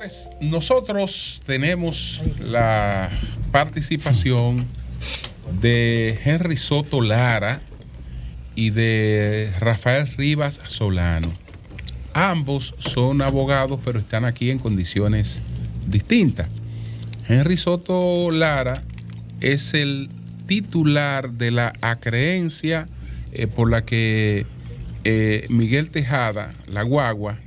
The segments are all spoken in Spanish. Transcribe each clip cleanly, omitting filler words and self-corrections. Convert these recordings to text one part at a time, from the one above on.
Pues nosotros tenemos la participación de Henry Soto Lara y de Rafael Rivas Solano. Ambos son abogados, pero están aquí en condiciones distintas. Henry Soto Lara es el titular de la acreencia por la que Miguel Tejada, la guagua,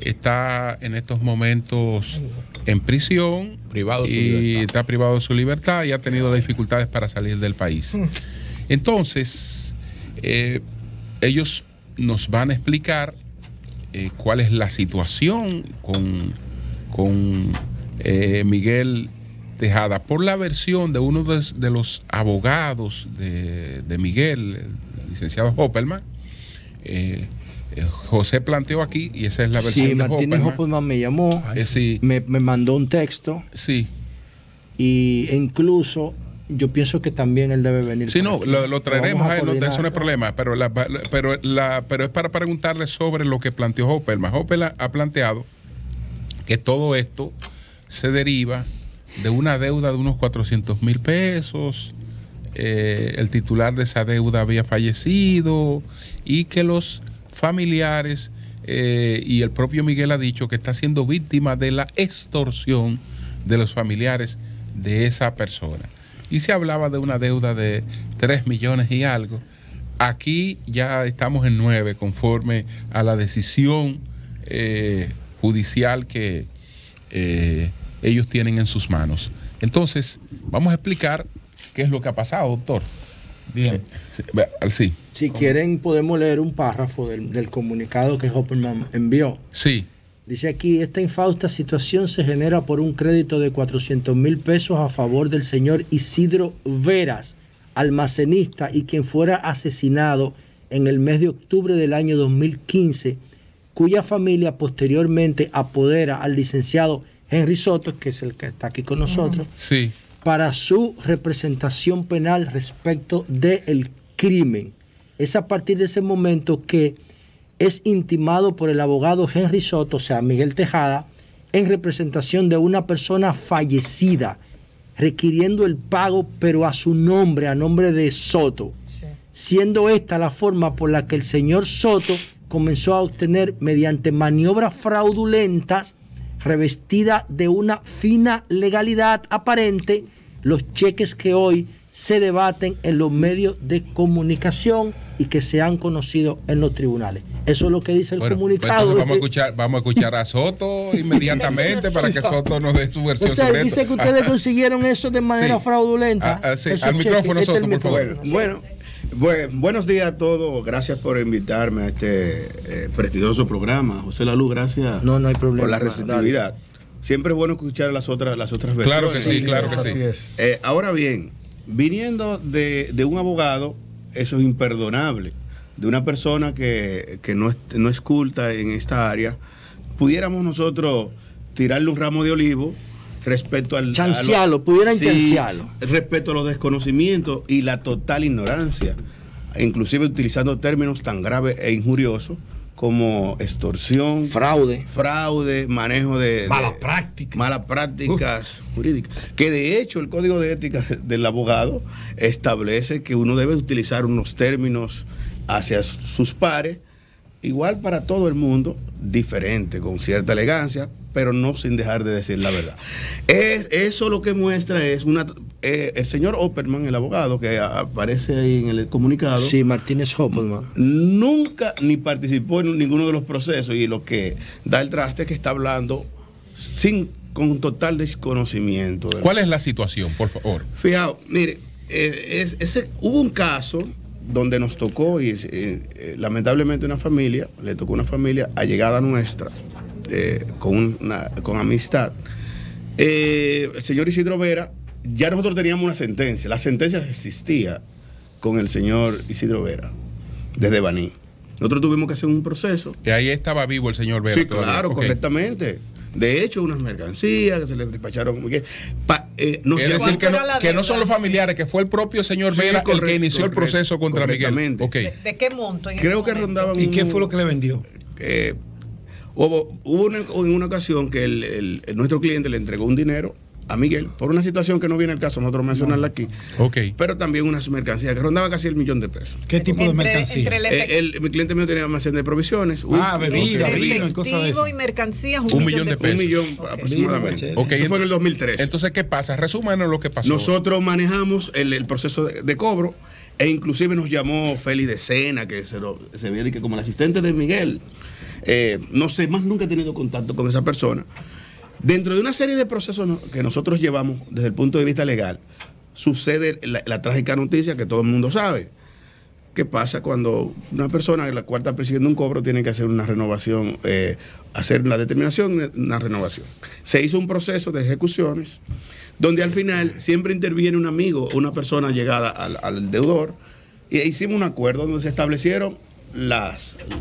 está en estos momentos en prisión está privado de su libertad y ha tenido dificultades para salir del país. Entonces, ellos nos van a explicar cuál es la situación con Miguel Tejada. Por la versión de uno de los abogados de Miguel, el licenciado Hoppelman, José planteó aquí, y esa es la versión de Martínez Hoppelman me llamó, sí. me mandó un texto. Sí. Y incluso yo pienso que también él debe venir. Sí, no, lo traeremos a él, eso no es problema, pero es para preguntarle sobre lo que planteó Hoppelman. Hoppelman ha planteado que todo esto se deriva de una deuda de unos 400,000 pesos. El titular de esa deuda había fallecido y que los familiares y el propio Miguel ha dicho que está siendo víctima de la extorsión de los familiares de esa persona. Y se hablaba de una deuda de 3 millones y algo. Aquí ya estamos en 9 conforme a la decisión judicial que ellos tienen en sus manos. Entonces, vamos a explicar qué es lo que ha pasado, doctor. Bien. Sí. Si quieren, podemos leer un párrafo del comunicado que Hoppelman envió. Sí. Dice aquí: esta infausta situación se genera por un crédito de 400,000 pesos a favor del señor Isidro Veras, almacenista y quien fuera asesinado en el mes de octubre del año 2015, cuya familia posteriormente apodera al licenciado Henry Soto, que es el que está aquí con nosotros, sí, para su representación penal respecto del crimen. Es a partir de ese momento que es intimado por el abogado Henry Soto, o sea, Miguel Tejada, en representación de una persona fallecida, requiriendo el pago, pero a su nombre, a nombre de Soto, siendo esta la forma por la que el señor Soto comenzó a obtener, mediante maniobras fraudulentas, revestida de una fina legalidad aparente, los cheques que hoy se debaten en los medios de comunicación y que se han conocido en los tribunales. Eso es lo que dice el comunicado. Pues vamos a escuchar a Soto inmediatamente para que Soto nos dé su versión. O sea, sobre dice esto. que ustedes consiguieron eso de manera fraudulenta. Sí, al micrófono, Soto, por favor. Bueno, buenos días a todos. Gracias por invitarme a este prestigioso programa. José Lalu, gracias no hay problema, por la receptividad. Siempre es bueno escuchar las otras versiones. Claro que sí, claro que sí. Así es. Ahora bien, viniendo de un abogado, eso es imperdonable. De una persona que no es culta en esta área, pudiéramos nosotros tirarle un ramo de olivo respecto al... Chanciarlo, chanciarlo. Respecto a los desconocimientos y la total ignorancia, inclusive utilizando términos tan graves e injuriosos como extorsión, fraude, manejo de malas prácticas jurídicas, que de hecho el Código de Ética del abogado establece que uno debe utilizar unos términos hacia sus pares, igual para todo el mundo, diferente, con cierta elegancia, pero no sin dejar de decir la verdad. Eso lo que muestra es el señor Hoppelman, el abogado que aparece ahí en el comunicado. Sí, Martínez Hoppelman. Nunca ni participó en ninguno de los procesos, y lo que da el traste es que está hablando con total desconocimiento. ¿Cuál es la situación, por favor? Fijaos, mire, hubo un caso donde nos tocó, y lamentablemente le tocó una familia allegada nuestra, con amistad. El señor Isidro Vera, ya nosotros teníamos una sentencia. La sentencia existía con el señor Isidro Vera, desde Baní. Nosotros tuvimos que hacer un proceso. Y ahí estaba vivo el señor Vera. Sí, todavía. Claro, okay. Correctamente. De hecho, unas mercancías que se le despacharon. Es decir, que no son los familiares, que fue el propio señor Vera el que inició el proceso contra Miguel. Okay. ¿De qué monto? Creo que rondaban. ¿Y qué fue lo que le vendió? en una ocasión que nuestro cliente le entregó un dinero a Miguel por una situación que no viene al caso nosotros mencionarla aquí. Pero también unas mercancías que rondaba casi $1,000,000. ¿Qué tipo de mercancía? Mi cliente mío tenía almacén de provisiones. Bebida, vino y cosas de eso. Y mercancías, $1 millón de pesos. $1 millón aproximadamente. Eso fue en el 2003. Entonces, ¿qué pasa? Resúmanos lo que pasó. Nosotros manejamos el proceso de cobro e inclusive nos llamó Feli de Sena, que se veía como el asistente de Miguel. No sé, más nunca he tenido contacto con esa persona. Dentro de una serie de procesos que nosotros llevamos desde el punto de vista legal, sucede la trágica noticia que todo el mundo sabe. ¿Qué pasa cuando una persona, la cual está persiguiendo un cobro, tiene que hacer una renovación, hacer una determinación de una renovación? Se hizo un proceso de ejecuciones donde al final siempre interviene un amigo, una persona llegada al deudor, y hicimos un acuerdo donde se establecieron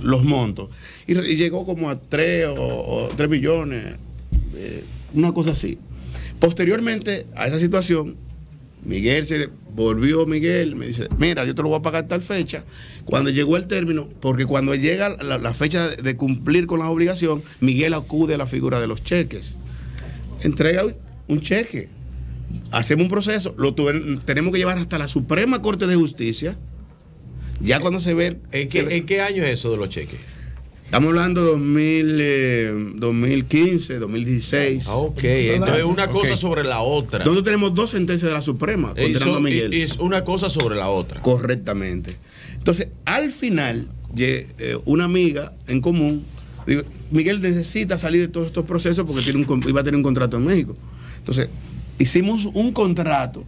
los montos y llegó como a 3 o 3 millones, una cosa así. Posteriormente a esa situación, Miguel me dice, mira, yo te lo voy a pagar tal fecha. Cuando llegó el término, porque cuando llega la fecha de cumplir con la obligación, Miguel acude a la figura de los cheques, entrega un cheque, hacemos un proceso, tenemos que llevar hasta la Suprema Corte de Justicia. Ya cuando se ve... ¿En qué año es eso de los cheques? Estamos hablando de 2015, 2016. Ok, entonces una cosa sobre la otra. Nosotros tenemos 2 sentencias de la Suprema condenando a Miguel. Es una cosa sobre la otra. Correctamente. Entonces, al final, una amiga en común, digo, Miguel necesita salir de todos estos procesos porque iba a tener un contrato en México. Entonces, hicimos un contrato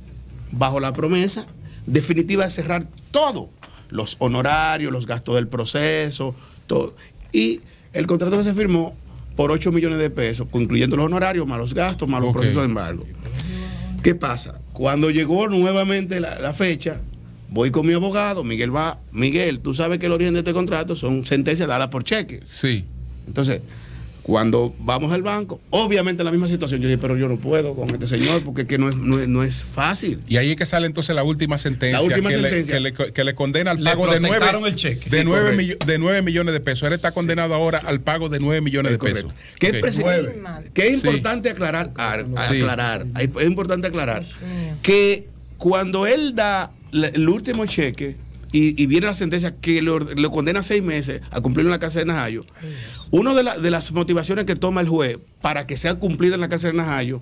bajo la promesa definitiva de cerrar todo. Los honorarios, los gastos del proceso, todo. Y el contrato que se firmó por $8 millones de pesos, incluyendo los honorarios, más los gastos, más los procesos de embargo. ¿Qué pasa? Cuando llegó nuevamente la fecha, voy con mi abogado, Miguel, tú sabes que el origen de este contrato son sentencias dadas por cheque. Sí. Entonces, cuando vamos al banco, obviamente la misma situación, yo dije, pero yo no puedo con este señor porque es que no es fácil. Y ahí es que sale entonces la última sentencia, que le condena al pago de 9 millones de pesos. Él está condenado ahora al pago de 9 millones de pesos. Que es importante aclarar, es importante aclarar que cuando él da el último cheque y viene la sentencia que lo condena 6 meses a cumplir en la cárcel de Najayo, una de las motivaciones que toma el juez para que sea cumplida en la cárcel de Najayo,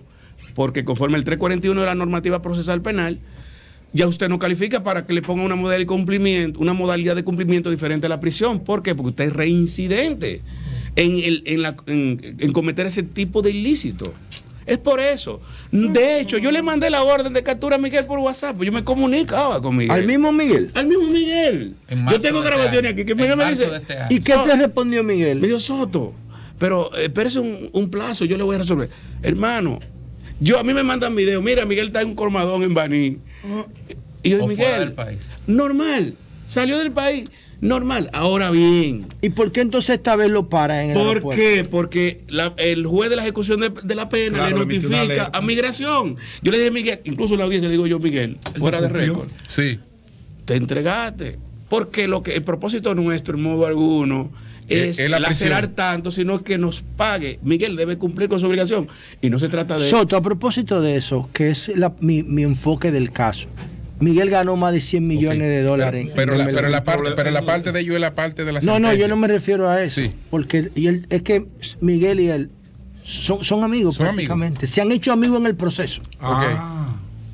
porque conforme el 341 de la normativa procesal penal, ya usted no califica para que le ponga una modalidad de cumplimiento diferente a la prisión. ¿Por qué? Porque usted es reincidente en cometer ese tipo de ilícito. Es por eso. De hecho, yo le mandé la orden de captura a Miguel por WhatsApp. Pues yo me comunicaba con Miguel. ¿Al mismo Miguel? Al mismo Miguel. Yo tengo grabaciones aquí que Miguel me dice. ¿Y qué te respondió Miguel? Me dijo, Soto, pero espérese un plazo, yo le voy a resolver. Hermano, a mí me mandan videos. Mira, Miguel está en un colmadón en Baní. Y yo, Miguel, del país. Normal, salió del país. Normal. Ahora bien. ¿Y por qué entonces esta vez lo para en el aeropuerto? ¿Por qué? Porque el juez de la ejecución de la pena le notifica a migración. Yo le dije a Miguel, incluso en la audiencia le digo yo, Miguel, fuera de récord. Sí. Te entregaste. Porque el propósito nuestro, en modo alguno, es lacerar tanto, sino que nos pague. Miguel debe cumplir con su obligación. Y no se trata de... Soto, a propósito de eso, que es mi enfoque del caso. Miguel ganó más de 100 millones de dólares. Pero la parte de ellos es la parte de la sentencia. No, yo no me refiero a eso. Sí. Porque es que Miguel y él son amigos prácticamente. Se han hecho amigos en el proceso.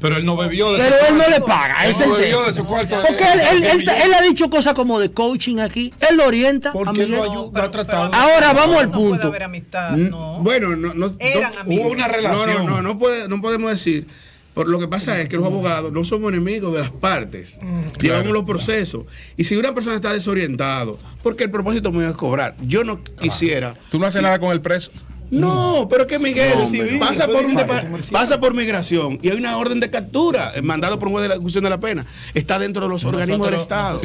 Pero él no bebió de Pero él no le paga. Él no bebió de su cuarto. Porque él ha dicho cosas como de coaching aquí. Él lo orienta. Porque él lo ha tratado. Ahora vamos al punto. No puede haber amistad, no. Bueno, hubo una relación. No podemos decir. Por lo que pasa es que los abogados no somos enemigos de las partes. Llevamos los procesos. Y si una persona está desorientado, porque el propósito mío es cobrar, yo no quisiera. ¿Tú no haces nada con el preso? No, pero es que Miguel pasa por migración y hay una orden de captura mandado por un juez de la ejecución de la pena. Está dentro de los organismos del Estado.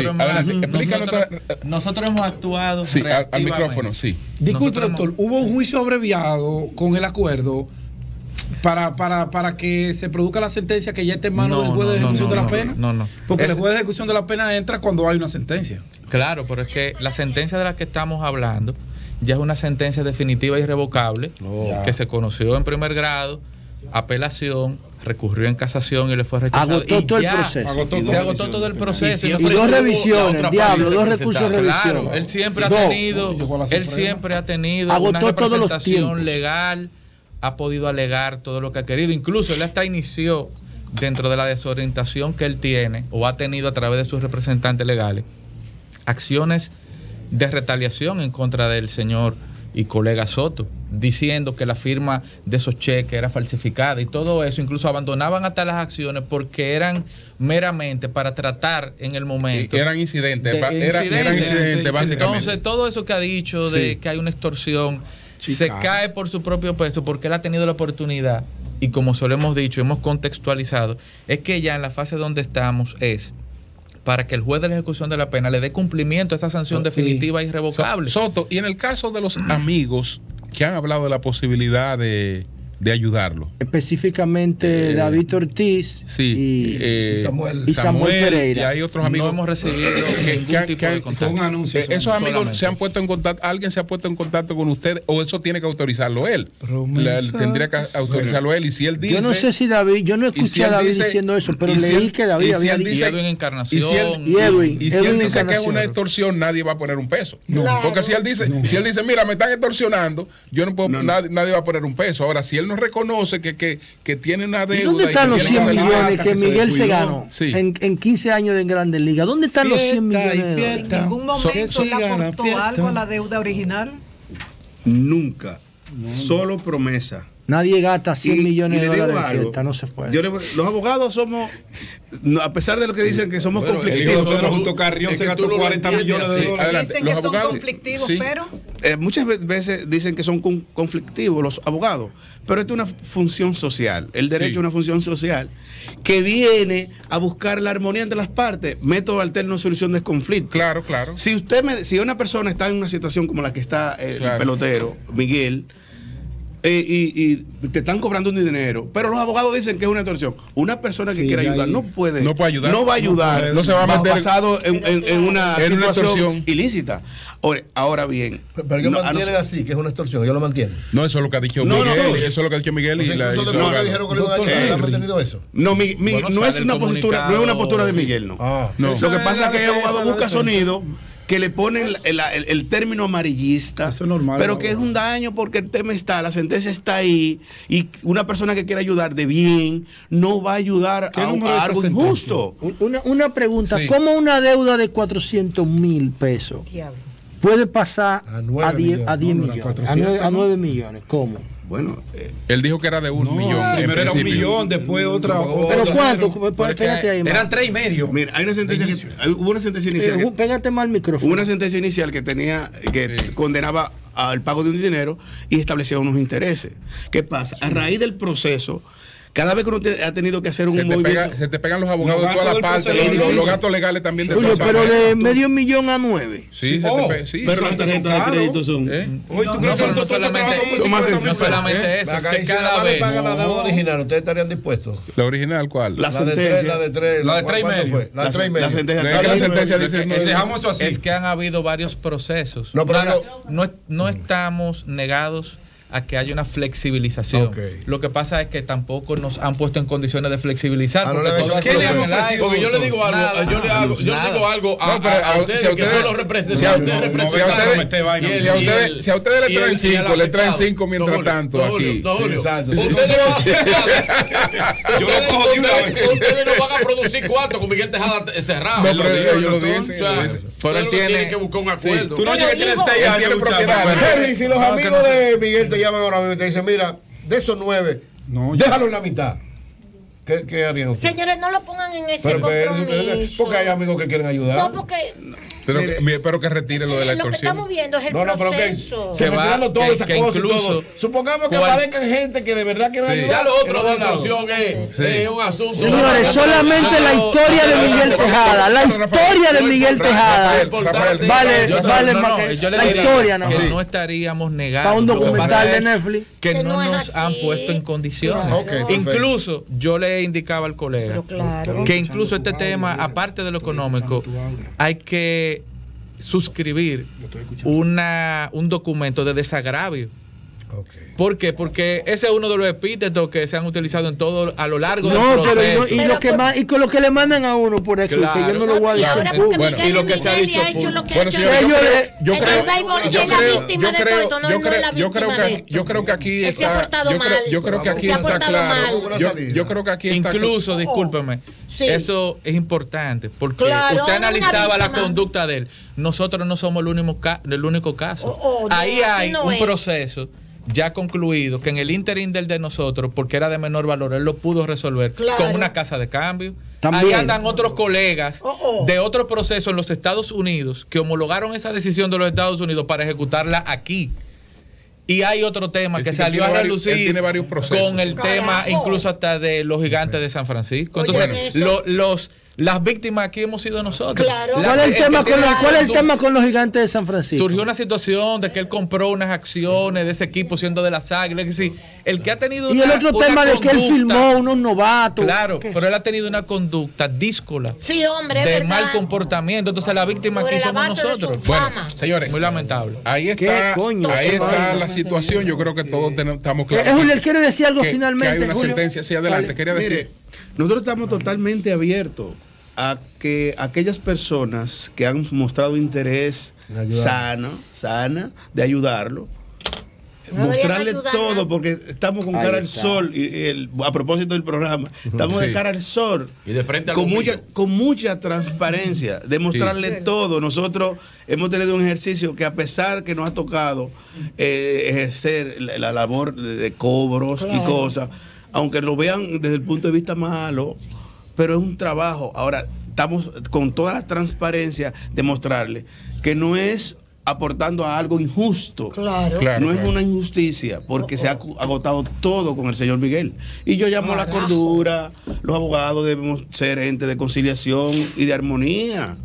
Nosotros hemos actuado. Sí, al micrófono, sí. Disculpe, doctor, hubo un juicio abreviado con el acuerdo para que se produzca la sentencia que ya esté en manos del juez de ejecución de la pena. No. Porque el juez de ejecución de la pena entra cuando hay una sentencia. Claro, pero es que la sentencia de la que estamos hablando ya es una sentencia definitiva e irrevocable que se conoció en primer grado, apelación, recurrió en casación y le fue rechazado. Agotó todo el proceso. Se agotó todo el proceso. Y dos revisiones, diablo, dos recursos de revisión. Claro, él siempre ha tenido una representación legal, ha podido alegar todo lo que ha querido. Incluso él hasta inició, dentro de la desorientación que él tiene o ha tenido a través de sus representantes legales, acciones de retaliación en contra del señor y colega Soto, diciendo que la firma de esos cheques era falsificada y todo eso. Incluso abandonaban hasta las acciones porque eran meramente para tratar en el momento. Y eran incidentes, eran incidentes básicamente. Entonces, todo eso que ha dicho de que hay una extorsión se cae por su propio peso, porque él ha tenido la oportunidad, y como solo hemos dicho, hemos contextualizado, es que ya en la fase donde estamos es para que el juez de la ejecución de la pena le dé cumplimiento a esa sanción definitiva e irrevocable. Soto, y en el caso de los amigos que han hablado de la posibilidad de ayudarlo. Específicamente David Ortiz y Samuel Pereira. Y hay otros amigos. No hemos recibido ningún tipo de contacto. Esos amigos se han puesto en contacto, alguien se ha puesto en contacto con usted, o eso tiene que autorizarlo él. Tendría que autorizarlo él. Y si él dice. Yo no sé si David, yo no escuché a David diciendo eso, pero leí que David había dicho. Y Edwin Encarnación. Y si él dice que es una extorsión, nadie va a poner un peso. Porque si él dice, mira, me están extorsionando, yo no puedo, nadie va a poner un peso. Ahora, si él no reconoce que tiene una deuda. ¿Y dónde están los 100 millones que Miguel se ganó en 15 años en Grandes Ligas? ¿Dónde están los 100 millones? ¿En ningún momento le aportó algo a la deuda original? Nunca. Solo promesa. Nadie gasta 100 millones de dólares en fiesta, no se puede. Los abogados somos, a pesar de lo que dicen que somos conflictivos. Justo Carrión se gastó 40 millones de dólares. Dicen que son conflictivos, pero... muchas veces dicen que son conflictivos los abogados, pero esto es una función social. El derecho es una función social que viene a buscar la armonía entre las partes, método alterno de solución de conflictos. Claro. Si una persona está en una situación como la que está el pelotero, Miguel, y te están cobrando un dinero, pero los abogados dicen que es una extorsión. Una persona que quiere ayudar no va a ayudar, no se va a meter basado en una situación ilícita. Ahora bien, pero yo mantienen así, que es una extorsión, yo lo mantiene. No, eso es lo que ha dicho Miguel, eso es lo que ha dicho Miguel. Dijeron que le iban a ayudar, ¿han mantenido eso? No es una postura de Miguel, no. Lo que pasa es que el abogado busca sonido que le ponen el término amarillista, eso es normal, pero que es un daño porque el tema está, la sentencia está ahí, y una persona que quiera ayudar de bien no va a ayudar a algo injusto. Una pregunta, ¿cómo una deuda de 400,000 pesos puede pasar a 10 millones, a 9 millones? ¿Cómo? Bueno, él dijo que era de 1 millón. Primero era 1 millón, después otra. ¿Pero cuánto? Pégate ahí, eran 3,5. Mira, hubo una sentencia inicial. Pégate mal el micrófono. Hubo una sentencia inicial que condenaba al pago de un dinero y establecía unos intereses. ¿Qué pasa? A raíz del proceso, cada vez que uno ha tenido que hacer un movimiento, se te pegan los abogados de todas las partes, los gastos legales también. Julio, pero de medio millón a 9. Sí, pero las tarjetas de crédito son. No solamente eso, es que cada vez. ¿Pagan la deuda original? ¿Ustedes estarían dispuestos? ¿La original cuál? La sentencia. La de 3,5. La de 3,5. La sentencia dice. Dejamos eso así. Es que han habido varios procesos. No estamos negados a que haya una flexibilización. Lo que pasa es que tampoco nos han puesto en condiciones de flexibilizar. Porque yo le digo algo, yo le digo algo a ustedes que son los representantes. Si a ustedes le traen 5 mientras tanto aquí. Ustedes no van a producir cuarto con Miguel Tejada cerrado. Yo lo dije. Pero él tiene que buscar un acuerdo. Tú no llegas, tienes 6 años. Henry, si los amigos de Miguel te llaman ahora mismo y te dicen, mira, de esos 9, déjalo en la mitad. ¿Qué harían ustedes? Señores, no lo pongan en ese compromiso. Porque hay amigos que quieren ayudar. No, porque... Pero que retire lo de la extorsión. Lo que estamos viendo es el proceso. Que va, todas esas cosas incluso, supongamos que aparezcan gente que de verdad quieren ayudar. Ya lo otro de la extorsión es un asunto. Señores, solamente la historia de Miguel Tejada. La historia de Miguel Tejada. Vale más que la historia. No estaríamos negando. Para un documental de Netflix. Que no nos han puesto en condiciones. Incluso yo le indicaba al colega que incluso este tema, aparte de lo económico, hay que suscribir un documento de desagravio. Okay. ¿Por qué? Porque ese es uno de los epítetos que se han utilizado en todo a lo largo del proceso. Y con lo que le mandan a uno por aquí, claro, que yo no lo voy a decir. Bueno, y lo que se ha dicho. Bueno, señores, yo creo que aquí está. Yo creo que aquí está claro. Yo creo que aquí está. Incluso, discúlpeme. Sí. Eso es importante porque usted analizaba la conducta de él. Nosotros no somos el único caso. Ahí hay un proceso ya concluido que en el interín del de nosotros, porque era de menor valor, él lo pudo resolver con una casa de cambio. También. Ahí andan otros colegas de otro proceso en los Estados Unidos que homologaron esa decisión de los Estados Unidos para ejucutarla aquí. Y hay otro tema que salió a relucir con el tema incluso hasta de los gigantes de San Francisco. Entonces, las víctimas aquí hemos sido nosotros. Claro. ¿Cuál es el tema con los gigantes de San Francisco? Surgió una situación de que él compró unas acciones de ese equipo siendo de las Águilas. Es decir, el que ha tenido y el otro tema de que él filmó unos novatos. Claro, pero él ha tenido una conducta díscola. Sí, hombre, de mal comportamiento. Entonces la víctima aquí somos nosotros. Bueno, señores, muy lamentable. Ahí está, la situación. Yo creo que todos estamos claros. Julio, él quiere decir algo finalmente. Que hay una sentencia. Sí, adelante. Quería decir. Mire, nosotros estamos totalmente abiertos a que aquellas personas que han mostrado interés sana de ayudarlo, mostrarle todo, porque estamos con cara al sol, a propósito del programa, estamos de cara al sol y de frente con mucha transparencia, demostrarle todo. Nosotros hemos tenido un ejercicio que, a pesar que nos ha tocado ejercer la labor de cobros y cosas, aunque lo vean desde el punto de vista malo, pero es un trabajo. Ahora, estamos con toda la transparencia de mostrarle que no es aportando a algo injusto. No es una injusticia, porque se ha agotado todo con el señor Miguel. Y yo llamo a la cordura. Los abogados debemos ser gente de conciliación y de armonía.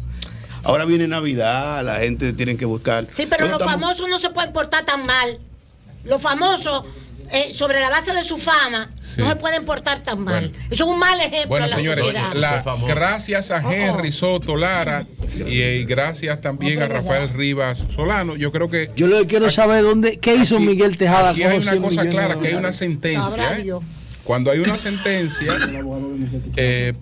Ahora viene Navidad, la gente tiene que buscar. Sí, pero los famosos no se pueden portar tan mal. Los famosos, sobre la base de su fama, no se pueden portar tan mal. Eso es un mal ejemplo. Bueno, a la señores, sociedad. Gracias a Henry Soto Lara y gracias también a Rafael Rivas Solano. Yo creo que. Yo lo que quiero saber qué hizo Miguel Tejada. Aquí hay una cosa clara, que hay una sentencia. Cuando hay una sentencia,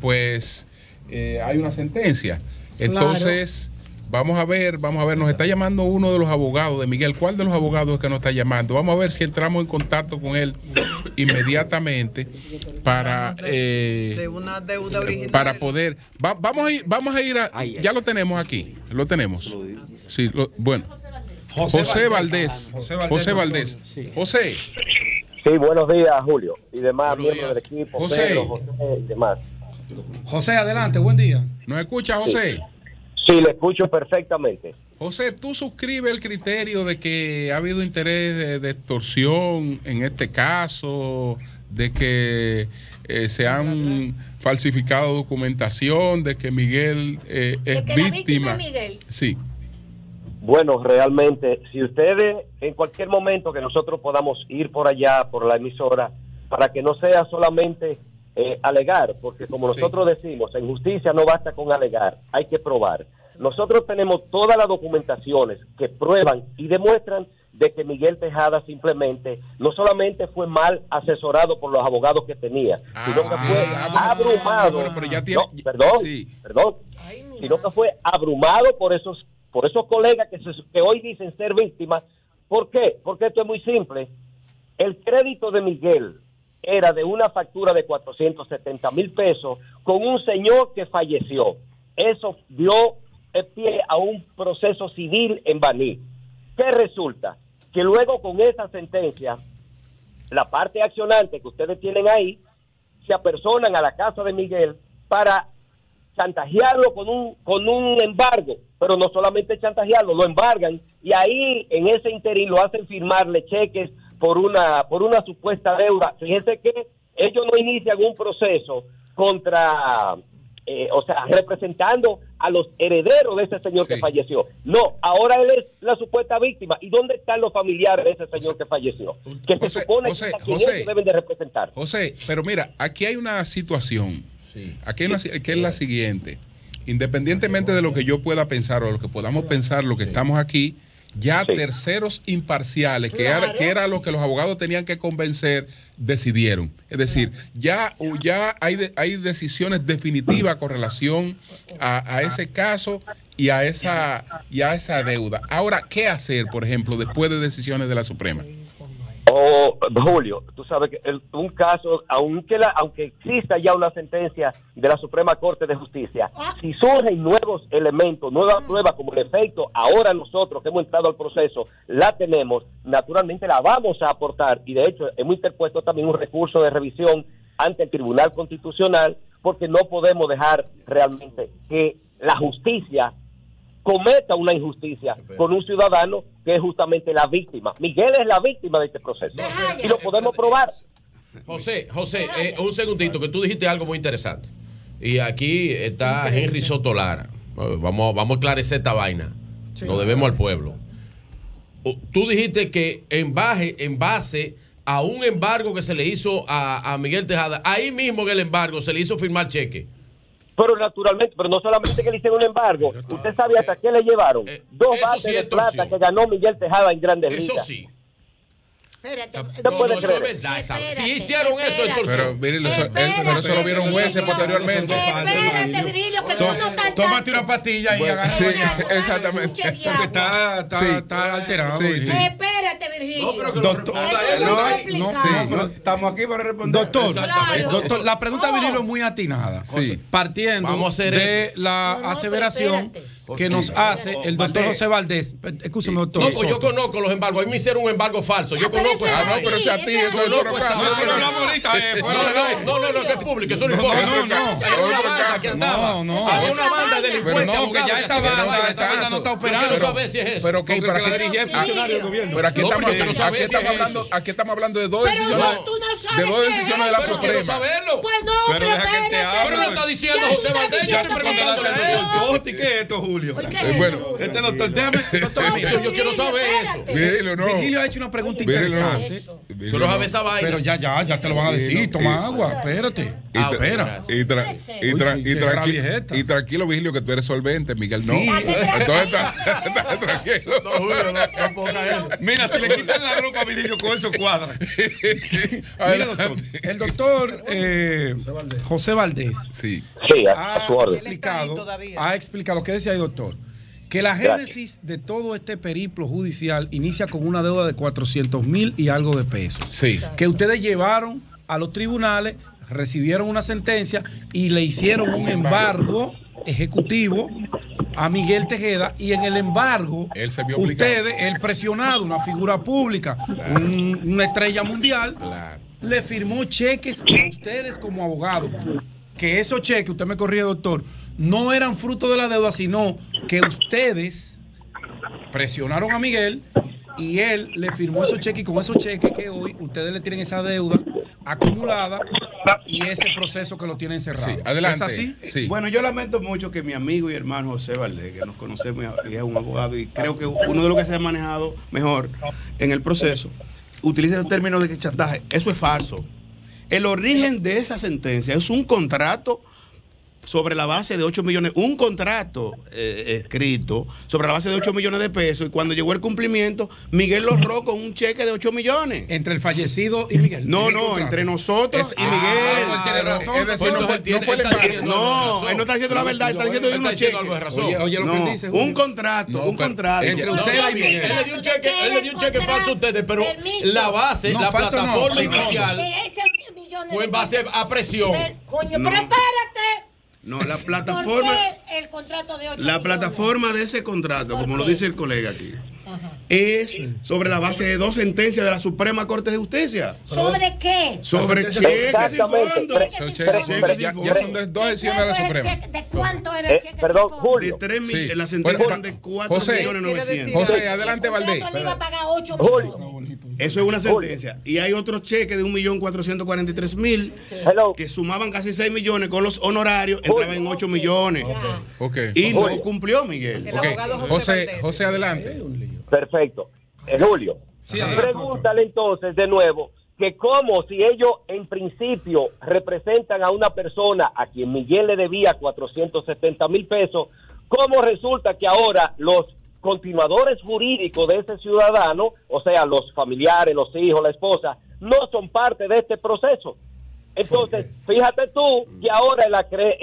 pues hay una sentencia. Entonces. Vamos a ver, nos está llamando uno de los abogados de Miguel. ¿Cuál de los abogados es que nos está llamando? Vamos a ver si entramos en contacto con él inmediatamente para de una deuda original. Para poder. Vamos a ir ya lo tenemos aquí. Lo tenemos. Sí, bueno. José Valdés. José. Sí, buenos días, Julio. Y demás miembros del equipo. José y demás. José, adelante, buen día. ¿Nos escucha, José? Sí, le escucho perfectamente. José, ¿tú suscribes el criterio de que ha habido interés de extorsión en este caso, de que se han falsificado documentación, de que Miguel es víctima? Miguel. Sí. Bueno, realmente, si ustedes en cualquier momento que nosotros podamos ir por allá, por la emisora, para que no sea solamente alegar, porque como nosotros decimos, en justicia no basta con alegar, hay que probar. Nosotros tenemos todas las documentaciones que prueban y demuestran de que Miguel Tejada simplemente no solamente fue mal asesorado por los abogados que tenía, sino que fue abrumado. Sino que fue abrumado por esos colegas que hoy dicen ser víctimas. ¿Por qué? Porque esto es muy simple. El crédito de Miguel era de una factura de 470,000 pesos con un señor que falleció. Eso dio pie a un proceso civil en Baní. ¿Qué resulta? Que luego con esa sentencia, la parte accionante que ustedes tienen ahí, se apersonan a la casa de Miguel para chantajearlo con un embargo, pero no solamente chantajearlo, lo embargan y ahí en ese interín lo hacen firmarle cheques por una supuesta deuda. Fíjense que ellos no inician un proceso contra, representando a los herederos de ese señor que falleció. No, ahora él es la supuesta víctima. ¿Y dónde están los familiares de ese señor que falleció? Que se supone que ellos deben de representar. José, pero mira, aquí hay una situación, aquí hay que es la siguiente. independientemente de lo que yo pueda pensar o lo que podamos pensar, lo que estamos aquí, ya terceros imparciales, que era lo que los abogados tenían que convencer, decidieron. Es decir, ya hay decisiones definitivas con relación a ese caso y a esa deuda. Ahora, ¿qué hacer, por ejemplo, después de decisiones de la Suprema? Julio, tú sabes que un caso, aunque exista ya una sentencia de la Suprema Corte de Justicia, si surgen nuevos elementos, nuevas pruebas como el efecto, ahora nosotros que hemos entrado al proceso, la tenemos, naturalmente la vamos a aportar, y de hecho hemos interpuesto también un recurso de revisión ante el Tribunal Constitucional, porque no podemos dejar realmente que la justicia cometa una injusticia con un ciudadano que es justamente la víctima. Miguel es la víctima de este proceso y lo podemos probar. José, un segundito, que tú dijiste algo muy interesante. Y aquí está Henry Soto Lara. Vamos a esclarecer esta vaina. Lo debemos al pueblo. Tú dijiste que en base a un embargo que se le hizo a Miguel Tejada, ahí mismo en el embargo se le hizo firmar cheque. Pero naturalmente, pero no solamente que le hicieron un embargo, usted sabe hasta qué le llevaron 2 bates de plata que ganó Miguel Tejada en Grandes Ligas. Eso sí. Espérate, eso es verdad. Si hicieron eso, entonces. Pero eso lo vieron jueces posteriormente. Espérate, Virilio, que tú no estás. Tómate una pastilla y agarra. Sí, exactamente. Porque está alterado. Espérate, Virgilio. Doctor, no estamos aquí para responder. Doctor, la pregunta de Virilio es muy atinada. Partiendo de la aseveración que nos hace el doctor José Valdés. Escúcheme, doctor. No, pues yo conozco los embargos. A mí me hicieron un embargo falso. Yo conozco. No, pero si a ti eso es otro caso. No, que es público. Eso no importa. No. Había una banda de delincuentes. No, porque ya esa banda no está operando. Quiero saber si es eso. Pero que la dirigía el funcionario del gobierno. Pero aquí estamos hablando de dos decisiones de la Suprema. Quiero saberlo. Pues no, pero deja que él te hable. Pero lo está diciendo José Valdés. Yo estoy preguntándole eso. ¿Qué es esto, Julio? Bueno, doctor, déjame. Yo quiero saber eso. Virgilio ha hecho una pregunta interesante. Pero sabes esa vaina. Pero ya te lo van a decir. Toma agua, espérate. Espera. Y tranquilo, Virgilio, que tú eres solvente, Miguel no. Entonces está tranquilo. No, Julio, no ponga eso. Mira, si le quitan la ropa a Virgilio, con eso cuadra. Mira, doctor, el doctor José Valdés ha explicado, ¿qué decía el doctor? Que la génesis de todo este periplo judicial inicia con una deuda de 400,000 y algo de pesos. Sí. Que ustedes llevaron a los tribunales, recibieron una sentencia y le hicieron un embargo ejecutivo a Miguel Tejeda, y en el embargo ustedes, el presionado, una figura pública, una estrella mundial, le firmó cheques a ustedes como abogados. Que esos cheques, usted me corrige, doctor, no eran fruto de la deuda, sino que ustedes presionaron a Miguel y él le firmó esos cheques, y con esos cheques que hoy ustedes le tienen esa deuda acumulada y ese proceso que lo tienen cerrado. Sí, adelante. ¿Es así? Sí. Bueno, yo lamento mucho que mi amigo y hermano José Valdés, que nos conocemos y es un abogado, y creo que uno de los que se ha manejado mejor en el proceso, utiliza el término de chantaje. Eso es falso. El origen de esa sentencia es un contrato sobre la base de 8 millones, un contrato escrito sobre la base de 8 millones de pesos, y cuando llegó el cumplimiento, Miguel lo ahorró con un cheque de 8 millones. ¿Entre el fallecido y Miguel? No, entre nosotros y Miguel. Él tiene razón. Es decir, no fue el embargo. No, él no está diciendo la verdad, está diciendo de unos cheques. Oye lo que él dice. Un contrato. Entre usted y Miguel. Él le dio un cheque falso a ustedes, pero la base, la plataforma inicial fue en base a presión. Coño, pero espérate. No, la plataforma. El contrato de 8 la plataforma de ese contrato, como lo dice el colega aquí, es sobre la base de 2 sentencias de la Suprema Corte de Justicia. ¿Sobre qué? Sobre cheques sin fondo. Ya son 2 decisiones de la Suprema. ¿De cuánto era el cheque? Perdón, Julio. De 3 millones. La sentencia eran de 4.900.000. José, adelante, Valdés. Iba a pagar 8 millones. Eso es una sentencia. Y hay otros cheques de 1.443.000 que sumaban casi 6 millones con los honorarios, entraban en 8 millones. Y no cumplió Miguel. José, adelante. Perfecto. Julio, pregúntale entonces de nuevo que como si ellos en principio representan a una persona a quien Miguel le debía 470,000 pesos, ¿cómo resulta que ahora los continuadores jurídicos de ese ciudadano, o sea, los familiares, los hijos, la esposa, no son parte de este proceso? Entonces, fíjate tú que ahora el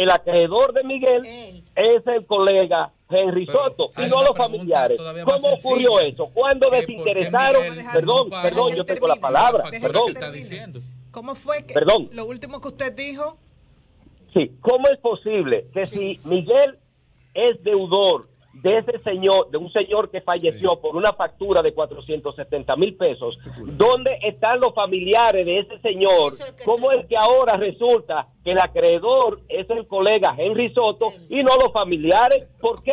acreedor de Miguel es el colega Henry Soto y no los familiares. ¿Cómo ocurrió eso? ¿Cuándo desinteresaron? Perdón, yo tengo la palabra. Perdón. ¿Cómo fue que lo último que usted dijo? Sí, ¿cómo es posible que si Miguel es deudor de ese señor, de un señor que falleció por una factura de 470,000 pesos, ¿dónde están los familiares de ese señor? ¿Cómo es que ahora resulta que el acreedor es el colega Henry Soto y no los familiares? ¿Por qué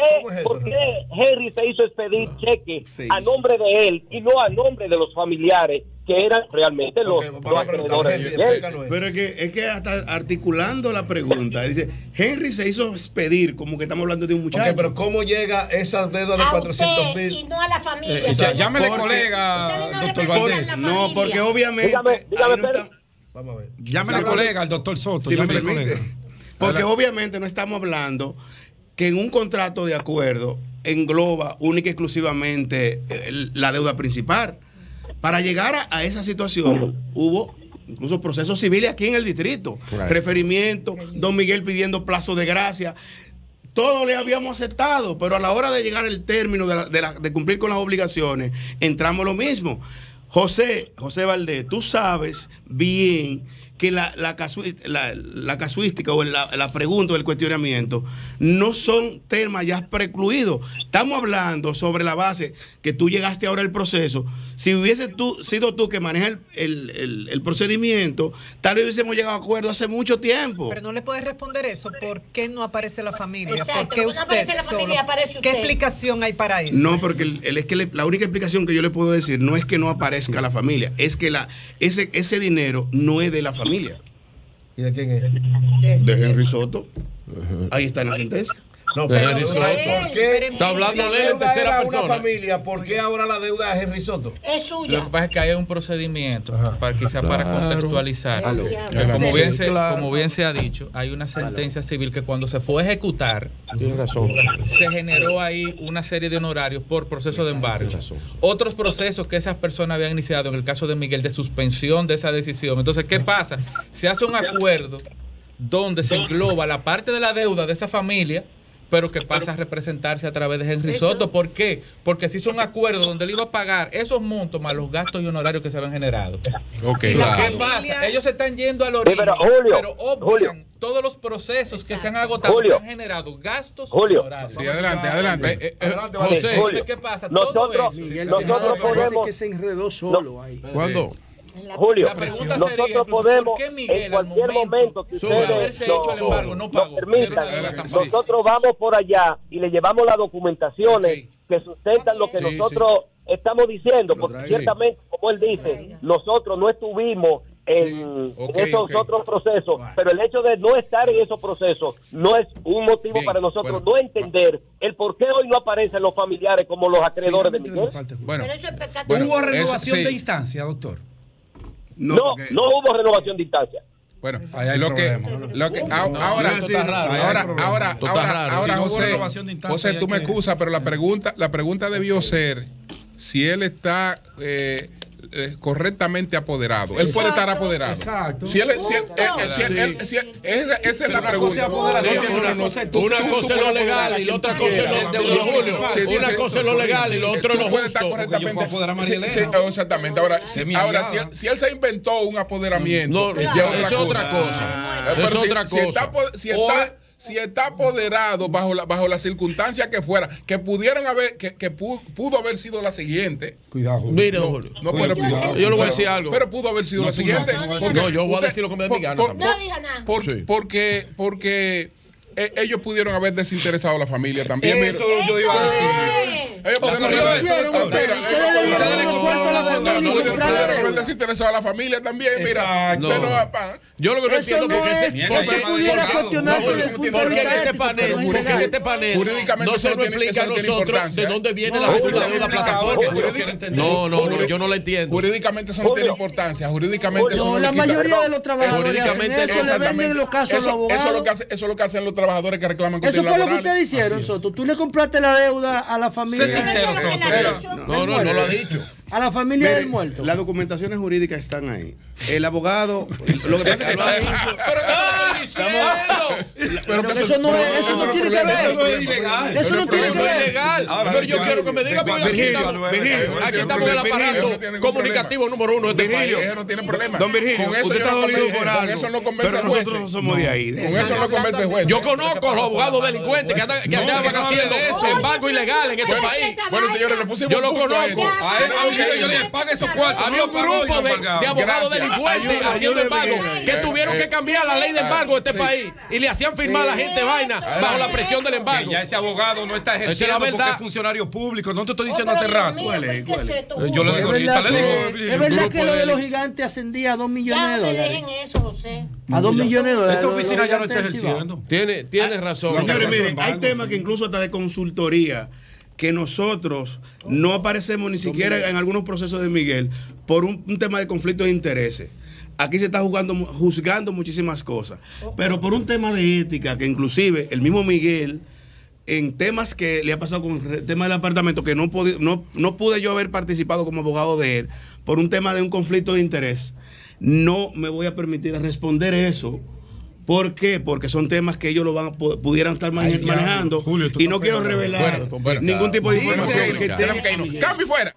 Henry se hizo expedir cheque a nombre de él y no a nombre de los familiares, que eran realmente los acreedores? Pero es que hasta articulando la pregunta, dice, Henry se hizo expedir, como que estamos hablando de un muchacho. Pero ¿cómo llega esa deuda de 400,000? Y no a la familia. Llámele colega, doctor Valdés. No, porque obviamente... Vamos a ver. Llámele colega al doctor Soto. Si me permite. Porque obviamente no estamos hablando que en un contrato de acuerdo engloba única y exclusivamente la deuda principal. Para llegar a esa situación hubo incluso procesos civiles aquí en el distrito, referimiento, don Miguel pidiendo plazo de gracia. Todo le habíamos aceptado, pero a la hora de llegar al término de cumplir con las obligaciones, entramos lo mismo. José Valdés, tú sabes bien que la casuística o la pregunta o el cuestionamiento no son temas ya precluidos. Estamos hablando sobre la base que tú llegaste ahora al proceso. Si hubiese sido tú que manejas el procedimiento, tal vez hubiésemos llegado a acuerdo hace mucho tiempo. Pero no le puedes responder eso. ¿Por qué no aparece la familia? Exacto, ¿Por qué no aparece la familia, aparece usted? ¿Qué explicación hay para eso? No, porque es que la única explicación que yo le puedo decir no es que no aparezca la familia, es que ese dinero no es de la familia. ¿Y de quién es? De Henry Soto. Ahí está en la sentencia. No, pero ¿por qué? Está hablando de él en tercera persona. Una familia, ¿por qué ahora la deuda de Henry Soto? Es suya. Lo que pasa es que hay un procedimiento, para contextualizar. Como bien se ha dicho, hay una sentencia civil que cuando se fue a ejecutar, se generó ahí una serie de honorarios por proceso de embargo. Otros procesos que esas personas habían iniciado, en el caso de Miguel, de suspensión de esa decisión. Entonces, ¿qué pasa? Se hace un acuerdo donde se engloba la parte de la deuda de esa familia, pero que pasa a representarse a través de Henry Soto. ¿Por qué? Porque se hizo un acuerdo donde él iba a pagar esos montos más los gastos y honorarios que se habían generado. ¿Qué pasa? Ellos se están yendo al origen, pero obvian todos los procesos que se han agotado, que han generado gastos y honorarios. Sí, adelante. José, ¿qué pasa? Nosotros podemos... que se enredó solo ahí. ¿Cuándo? Julio, nosotros podemos en cualquier momento que ustedes nos permitan, nosotros vamos por allá y le llevamos las documentaciones que sustentan lo que nosotros estamos diciendo, porque ciertamente, como él dice, nosotros no estuvimos en esos otros procesos, pero el hecho de no estar en esos procesos no es un motivo para nosotros no entender el por qué hoy no aparecen los familiares como los acreedores de Miguel. ¿Hubo renovación de instancia, doctor? No hubo renovación de instancia. Bueno, ahora José, tú me excusas, pero la pregunta debió ser si él está correctamente apoderado. Él puede estar apoderado. Exacto. Esa es la pregunta. Una cosa es lo legal y la otra cosa es lo Julio. Una cosa es lo legal y lo otro es lo justo. Estar correctamente. Exactamente. Ahora, si él se inventó un apoderamiento, es otra cosa. Es otra cosa. Si está apoderado bajo la circunstancia que fuera, que pudieron haber, que pudo haber sido la siguiente. Cuidado, Julio. Mire, Julio. Yo le voy a decir algo. Pero pudo haber sido la siguiente. No, yo voy a decir lo que me dé mi gana. No diga nada. Porque ellos pudieron haber desinteresado a la familia también. Eso yo iba a decir. Ellos pudieron haber. puede desinteresado a la familia también. Mira, yo lo que no entiendo porque en este panel no se nos explica a nosotros de dónde viene la deuda de la plataforma. No, yo no la entiendo. Jurídicamente eso no tiene importancia. Jurídicamente eso no la mayoría de los trabajadores eso le venden los casos a los abogados. Eso es lo que hacen los trabajadores que reclaman cuestiones laborales. Eso fue lo que ustedes hicieron, Soto. Tú le compraste la deuda a la familia. Sé sincero, Soto. No lo ha dicho. A la familia del muerto. Las documentaciones jurídicas están ahí. El abogado, lo que pasa es que pero eso no tiene que ver. Eso no tiene que ver. Pero yo quiero que me diga porque aquí estamos en el aparato comunicativo número 1 de este país. Eso no tiene problema. Don Virgilio, usted está dolido por algo. Con eso no convence al juez. Nosotros no somos de ahí. Con eso no convence al juez. Yo conozco a los abogados delincuentes que andaban haciendo embargo ilegal en este país. Bueno, señores, le pusimos. Yo lo conozco. Había un grupo de abogados delincuentes haciendo embargo que tuvieron que cambiar la ley de embargo de este país y le hacían firmar a la gente vaina bajo la presión del embargo. Ya ese abogado no está ejerciendo porque es funcionario público. No te estoy diciendo hace rato. Yo le digo ahorita, es verdad que lo de los gigantes ascendía a $2 millones. Dejen eso, José. A $2 millones. Esa oficina ya no está ejerciendo. Tienes razón. Señores, miren, hay temas que incluso hasta de consultoría que nosotros no aparecemos ni siquiera en algunos procesos de Miguel por un tema de conflicto de intereses. Aquí se está juzgando muchísimas cosas, pero por un tema de ética, que inclusive el mismo Miguel, en temas que le ha pasado con el tema del apartamento, que no pude yo haber participado como abogado de él, por un tema de un conflicto de interés, no me voy a permitir responder eso. ¿Por qué? Porque son temas que ellos pudieran estar manejando. Julio, y no quiero revelar ningún tipo de información. Cambio fuera.